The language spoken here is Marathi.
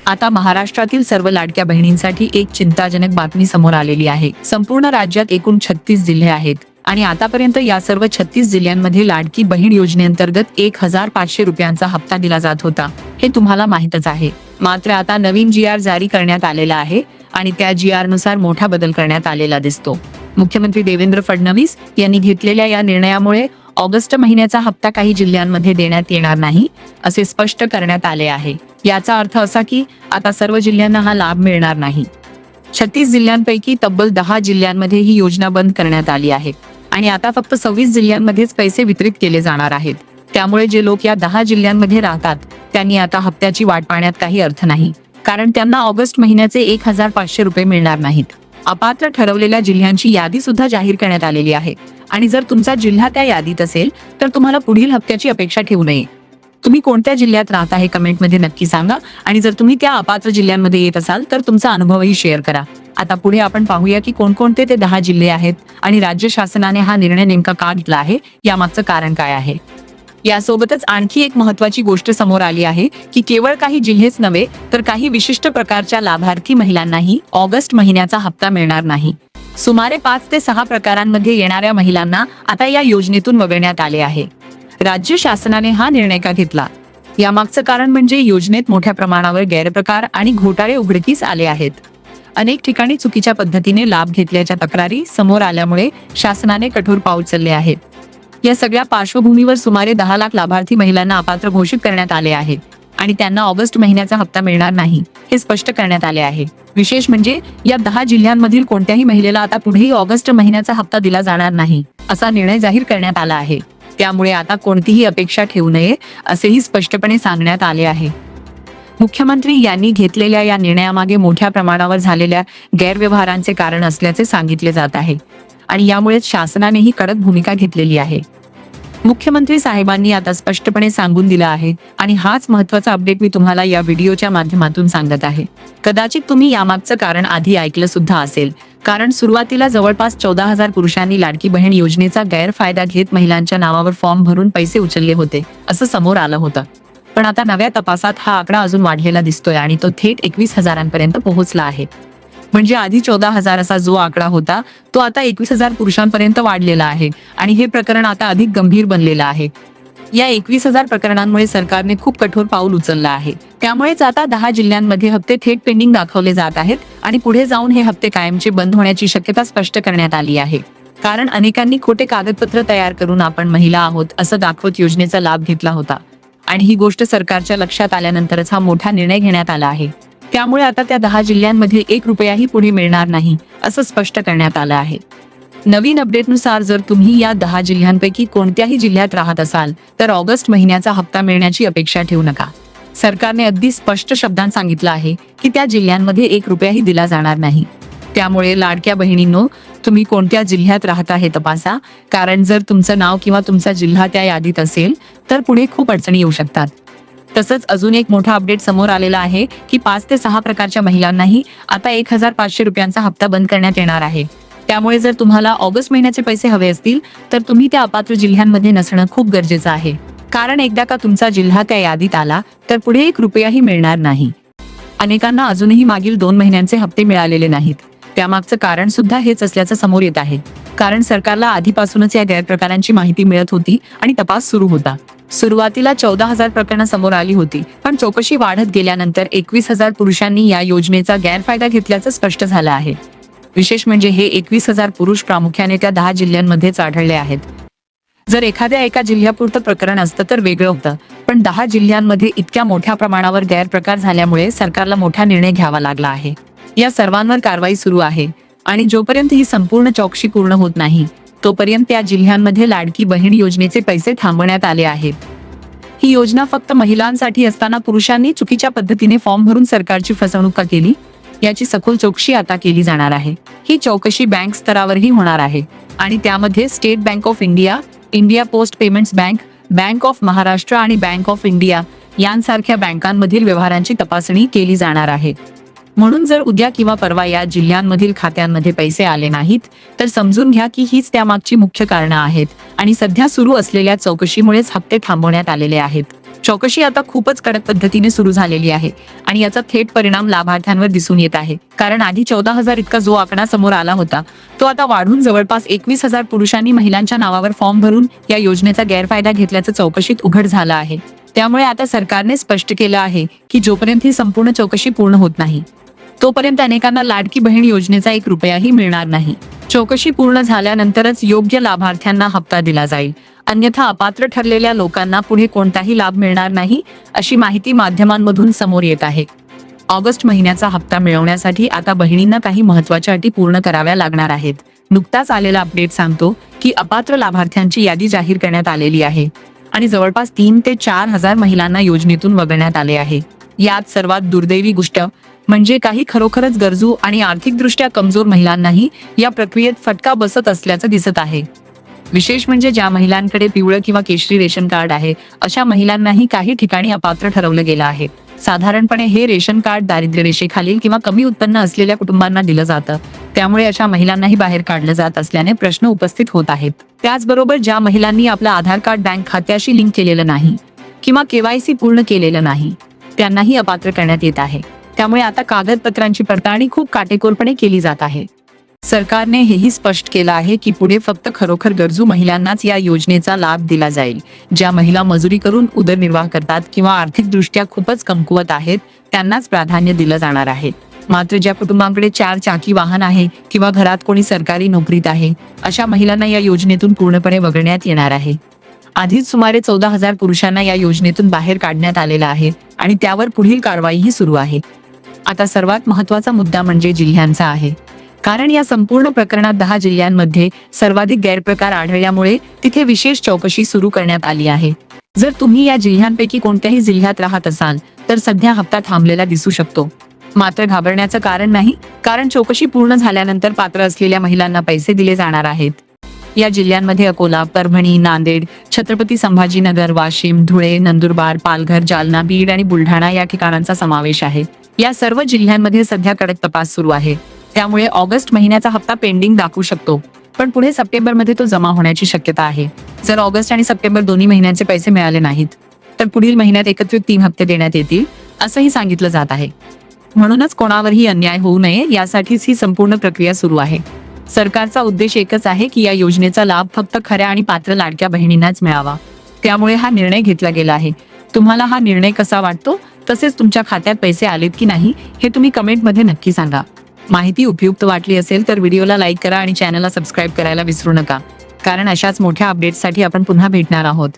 आता महाराष्ट्रातील सर्व लाडक्या बहिणींसाठी एक चिंताजनक बातमी समोर आलेली आहे। संपूर्ण राज्यात एकूण 36 जिल्हे आहेत आणि आतापर्यंत या सर्व 36 जिल्ह्यांमध्ये लाडकी बहीण योजनेअंतर्गत 1500 रुपयांचा हप्ता दिला जात होता, हे तुम्हाला माहीतच आहे। मात्र आता नवीन GR जारी करण्यात आलेला आहे आणि त्या GR नुसार मोठा बदल करण्यात आलेला दिसतो। मुख्यमंत्री देवेंद्र फडणवीस यांनी घेतलेल्या या निर्णयामुळे ऑगस्ट महिन्याचा हप्ता काही जिल्ह्यांमध्ये देण्यात येणार नाही, असे स्पष्ट करण्यात आले आहे। याचा अर्थ असा की आता सर्व जिल्ह्यांना हा लाभ मिळणार नाही। 36 जिल्ह्यांपैकी तब्बल 10 जिल्ह्यांमध्ये ही योजना बंद करण्यात आली आहे आणि आता फक्त 26 जिल्ह्यांमध्येच पैसे वितरित केले जाणार आहेत। त्यामुळे जे लोक या 10 जिल्ह्यांमध्ये राहतात त्यांनी आता हप्त्याची वाट पाहण्यात काही अर्थ नाही, कारण त्यांना ऑगस्ट महिन्याचे 1500 रुपये मिळणार नाहीत। अपात्र ठरवलेल्या जिल्ह्यांची यादी सुद्धा जाहीर करण्यात आलेली आहे आणि जर तुमचा जिल्हा त्या यादीत असेल तर तुम्हाला पुढील हप्त्याची अपेक्षा ठेवू नये। तुम्ही कोणत्या जिल्ह्यात राहता हे कमेंटमध्ये नक्की सांगा आणि जर तुम्ही त्या अपात्र जिल्ह्यांमध्ये येत असाल तर तुमचा अनुभवही शेअर करा। आता पुढे आपण पाहूया की कोणकोणते ते 10 जिल्हे आहेत आणि राज्य शासनाने हा निर्णय नेमका का घेतला आहे, यामागचं कारण काय आहे। यासोबतच आणखी एक महत्त्वाची गोष्ट समोर आली आहे की केवळ काही जिल्हेच नव्हे तर काही विशिष्ट प्रकारच्या लाभार्थी महिलांनाही ऑगस्ट महिन्याचा हप्ता मिळणार नाही। सुमारे 5 ते 6 प्रकारांमध्ये येणाऱ्या महिलांना आता या योजनेतून वगळण्यात आले आहे। राज्य शासनाने हा निर्णय का घेतला, यामागचं कारण म्हणजे योजनेत मोठ्या प्रमाणावर गैरप्रकार आणि घोटाळे उघडकीस आले आहेत। अनेक ठिकाणी चुकीच्या पद्धतीने लाभ घेतल्याच्या तक्रारी समोर आल्यामुळे शासनाने कठोर पाऊल उचलले आहेत। या सगळ्या पार्श्वभूमीवर सुमारे 10 लाख लाभार्थी महिलांना अपात्र घोषित करण्यात आले आहे आणि त्यांना ऑगस्ट महिन्याचा हप्ता मिळणार नाही, हे स्पष्ट करण्यात आले आहे। विशेष म्हणजे या 10 जिल्ह्यांमधील कोणत्याही महिलेला आता पुढेही ऑगस्ट महिन्याचा हप्ता दिला जाणार नाही, असा निर्णय जाहीर करण्यात आला आहे। त्यामुळे आता कोणतीही अपेक्षा ठेवू नये, असेही स्पष्टपणे सांगण्यात आले आहे। मुख्यमंत्री यांनी घेतलेल्या या निर्णयामागे मोठ्या प्रमाणावर झालेल्या गैरव्यवहारांचे कारण असल्याचे सांगितले जात आहे आणि यामुळे शासनानेही कडक भूमिका घेतलेली आहे। मुख्यमंत्री साहेबांनी आता स्पष्टपणे सांगून दिलं आहे आणि हाच महत्त्वाचा अपडेट मी तुम्हाला या व्हिडिओच्या माध्यमातून सांगत आहे। कदाचित तुम्ही यामागचं कारण आधी ऐकलं सुद्धा असेल, कारण सुरुवातीला जवळपास 14,000 पुरुषांनी लाडकी बहीण योजनेचा गैरफायदा घेत महिलांच्या नावावर फॉर्म भरून पैसे उचलले होते, असं समोर आलं होतं। पण आता नव्या तपासात हा आकडा अजून वाढलेला दिसतोय आणि तो थेट 21,000पर्यंत पोहोचला आहे। म्हणजे आधी 14,000 असा जो आकडा होता तो आता 21,000 पुरुषांपर्यंत वाढलेला आहे आणि हे प्रकरण आता अधिक गंभीर बनलेलं आहे। या 21,000 प्रकरणांमुळे सरकारने खूप कठोर पाऊल उचललं आहे। त्यामुळेच आता 10 जिल्ह्यांमध्ये हप्ते थेट पेंडिंग दाखवले जात आहेत आणि पुढे जाऊन हे हप्ते कायमचे बंद होण्याची शक्यता स्पष्ट करण्यात आली आहे। कारण अनेकांनी खोटे कागदपत्र तयार करून आपण महिला आहोत असं दाखवत योजनेचा लाभ घेतला होता आणि ही गोष्ट सरकारच्या लक्षात आल्यानंतरच हा मोठा निर्णय घेण्यात आला आहे। त्यामुळे आता त्या 10 जिल्ह्यांमध्ये 1 रुपयाही पुढे मिळणार नाही, असं स्पष्ट करण्यात आलं आहे। नवीन अपडेटनुसार जर तुम्ही या 10 जिल्ह्यांपैकी कोणत्याही जिल्ह्यात राहत असाल तर ऑगस्ट महिन्याचा हप्ता मिळण्याची अपेक्षा ठेवू नका। सरकारने अगदी स्पष्ट शब्दांत सांगितलं आहे की त्या जिल्ह्यांमध्ये 1 रुपयाही दिला जाणार नाही। त्यामुळे लाडक्या बहिणींनो, तुम्ही कोणत्या जिल्ह्यात राहता हे तपासा, कारण जर तुमचं नाव किंवा तुमचा जिल्हा त्या यादीत असेल तर पुढे खूप अडचणी येऊ शकतात। तसंच अजून एक मोठा अपडेट समोर आलेला आहे की 5 ते 6 प्रकारच्या महिलांनाही आता 1500 रुपयांचा हप्ता बंद करण्यात येणार आहे। त्यामुळे जर तुम्हाला ऑगस्ट महिन्याचे पैसे हवे असतील तर तुम्ही त्या अपात्र जिल्ह्यांमध्ये नसणं खूप गरजेचं आहे, कारण एकदा का तुमचा जिल्हा त्या यादीत आला तर पुढे 1 रुपयाही मिळणार नाही। अनेकांना अजूनही मागील 2 महिन्यांचे हप्ते मिळालेले नाहीत। त्यामागचं कारण सुद्धा हेच असल्याचं समोर येत आहे, कारण सरकारला आधीपासूनच या गैरप्रकारांची माहिती मिळत होती आणि तपास सुरू होता। सुरुवातीला 14,000 प्रकरणं समोर आली होती, पण चौकशी वाढत गेल्यानंतर 21,000 पुरुषांनी या योजनेचा गैरफायदा घेतल्याचं स्पष्ट झालं आहे। विशेष म्हणजे हे 21,000 पुरुष प्रामुख्याने त्या 10 जिल्ह्यांमध्येच आढळले आहेत। जर एखाद्या एका जिल्ह्यापुरतं प्रकरण असतं तर वेगळं होतं, पण 10 जिल्ह्यांमध्ये इतक्या मोठ्या प्रमाणावर गैरप्रकार झाल्यामुळे सरकारला मोठा निर्णय घ्यावा लागला आहे। या सर्वांवर कारवाई सुरू आहे आणि जोपर्यंत ही संपूर्ण चौकशी पूर्ण होत नाही तोपर्यंत त्या जिल्ह्यांमध्ये लाडकी बहीण योजनेचे पैसे थांबवण्यात आले आहेत। ही योजना फक्त महिलांसाठी असताना पुरुषांनी चुकीच्या पद्धतीने फॉर्म भरून सरकारची फसवणूक का केली, याची सखोल चौकशी आता केली जाणार आहे। ही चौकशी बँक स्तरावरही होणार आहे आणि त्यामध्ये state bank of India, India post payments bank, bank of Maharashtra आणि बँक ऑफ इंडिया यांसारख्या बँकांमधील व्यवहारांची तपासणी केली जाणार आहे। म्हणून जर उद्या किंवा परवा या जिल्ह्यांमधील खात्यांमध्ये पैसे आले नाहीत तर समजून घ्या की हीच त्यामागची मुख्य कारणं आहेत आणि सध्या सुरू असलेल्या चौकशीमुळेच हप्ते थांबवण्यात आलेले आहेत। चौकशी आता खूपच कडक पद्धतीने सुरू झालेली आहे आणि याचा थेट परिणाम लाभार्थ्यांवर दिसून येत आहे. कारण आधी 14,000 इतका जो आकडा समोर आला होता तो आता वाढून जवळपास 21,000 पुरुषांनी महिलांच्या नावावर फॉर्म भरून या योजनेचा गैरफायदा घेतल्याचं चौकशीत उघड झालं आहे. त्यामुळे आता सरकारने स्पष्ट केलं आहे की जोपर्यंत ही संपूर्ण चौकशी पूर्ण होत नाही तोपर्यंत अनेकांना लाडकी बहीण योजनेचा 1 रुपयाही मिळणार नाही. चौकशी पूर्ण झाल्यानंतरच योग्य लाभार्थ्यांना हप्ता दिला जाईल, अन्यथा अपात्र ठरलेल्या लोकांना पुढे कोणताही लाभ मिळणार नाही, अशी माहिती माध्यमांमधून समोर येत आहे. ऑगस्ट महिन्याचा हप्ता मिळवण्यासाठी आता बहिणींना काही महत्त्वाच्या अटी पूर्ण कराव्या लागणार आहेत. नुकताच आलेला अपडेट सांगतो की अपात्र लाभार्थ्यांची यादी जाहीर करण्यात आलेली आहे आणि जवळपास 3 ते 4 हजार महिलांना योजनेतून वगळण्यात आले आहे. यात सर्वात दुर्दैवी गोष्ट म्हणजे काही खरोखरच गरजू आणि आर्थिकदृष्ट्या कमजोर महिलांनाही या प्रक्रियेत फटका बसत असल्याचं दिसत आहे. विशेष म्हणजे ज्या महिलांकडे पिवळं किंवा केशरी रेशन कार्ड आहे अशा महिलांनाही काही ठिकाणी अपात्र ठरवलं गेलं आहे. साधारणपणे हे रेशन कार्ड दारिद्र्य रेषेखालील किंवा कमी उत्पन्न असलेल्या कुटुंबांना दिलं जातं, त्यामुळे अशा महिलांनाही बाहेर काढलं जात असल्याने प्रश्न उपस्थित होत आहेत. त्याचबरोबर ज्या महिलांनी आपलं आधार कार्ड बँक खात्याशी लिंक केलेलं नाही किंवा KYC पूर्ण केलेलं नाही त्यांनाही अपात्र करण्यात येत आहे. त्यामुळे आता कागदपत्रांची पडताळणी खूप काटेकोरपणे केली जात आहे. सरकारने हेही स्पष्ट केलं आहे की पुढे फक्त खरोखर गरजू महिलांनाच या योजनेचा लाभ दिला जाईल. ज्या महिला मजुरी करून उदरनिर्वाह करतात किंवा आर्थिकदृष्ट्या खूपच कमकुवत आहेत त्यांनाच प्राधान्य दिलं जाणार आहे. मात्र ज्या कुटुंबांकडे 4 चाकी वाहन आहे किंवा घरात कोणी सरकारी नोकरीत आहे अशा महिलांना या योजनेतून पूर्णपणे वगळण्यात येणार आहे. आधीच सुमारे 14,000 पुरुषांना या योजनेतून बाहेर काढण्यात आलेलं आहे आणि त्यावर पुढील कारवाईही सुरू आहे. आता सर्वात महत्त्वाचा मुद्दा म्हणजे जिल्ह्यांचा आहे, कारण या संपूर्ण प्रकरणात 10 जिल्ह्यांमध्ये सर्वाधिक गैरप्रकार आढळल्यामुळे तिथे विशेष चौकशी सुरू करण्यात आली आहे. जर तुम्ही या जिल्ह्यांपैकी कोणत्याही जिल्ह्यात राहत असाल तर सध्या हप्ता थांबलेला दिसू शकतो. मात्र घाबरण्याचं कारण नाही, कारण चौकशी पूर्ण झाल्यानंतर पात्र असलेल्या महिलांना पैसे दिले जाणार आहेत. या जिल्ह्यांमध्ये अकोला, परभणी, नांदेड, छत्रपती संभाजीनगर, वाशिम, धुळे, नंदुरबार, पालघर, जालना, बीड आणि बुलढाणा या ठिकाणांचा समावेश आहे. या सर्व जिल्ह्यांमध्ये सध्या कडक तपास सुरू आहे, त्यामुळे ऑगस्ट महिन्याचा हप्ता पेंडिंग दाखवू शकतो, पण पुढे सप्टेंबरमध्ये तो जमा होण्याची शक्यता आहे. जर ऑगस्ट आणि सप्टेंबर दोन्ही महिन्यांचे पैसे मिळाले नाहीत तर पुढील महिन्यात एकत्रित 3 हप्ते देण्यात येतील असंही सांगितलं जात आहे. म्हणूनच कोणावरही अन्याय होऊ नये यासाठीच ही संपूर्ण प्रक्रिया सुरू आहे. सरकारचा उद्देश एकच आहे की या योजनेचा लाभ फक्त खऱ्या आणि पात्र लाडक्या बहिणींनाच मिळावा. त्यामुळे हा निर्णय घेतला गेला आहे. तुम्हाला हा निर्णय कसा वाटतो, तसेच तुमच्या खात्यात पैसे आलेत की नाही हे तुम्ही कमेंटमध्ये नक्की सांगा. माहिती उपयुक्त वाटली असेल तर व्हिडिओला लाईक करा आणि चॅनलला सबस्क्राईब करायला विसरू नका, कारण अशाच मोठ्या अपडेट्ससाठी आपण पुन्हा भेटणार आहोत.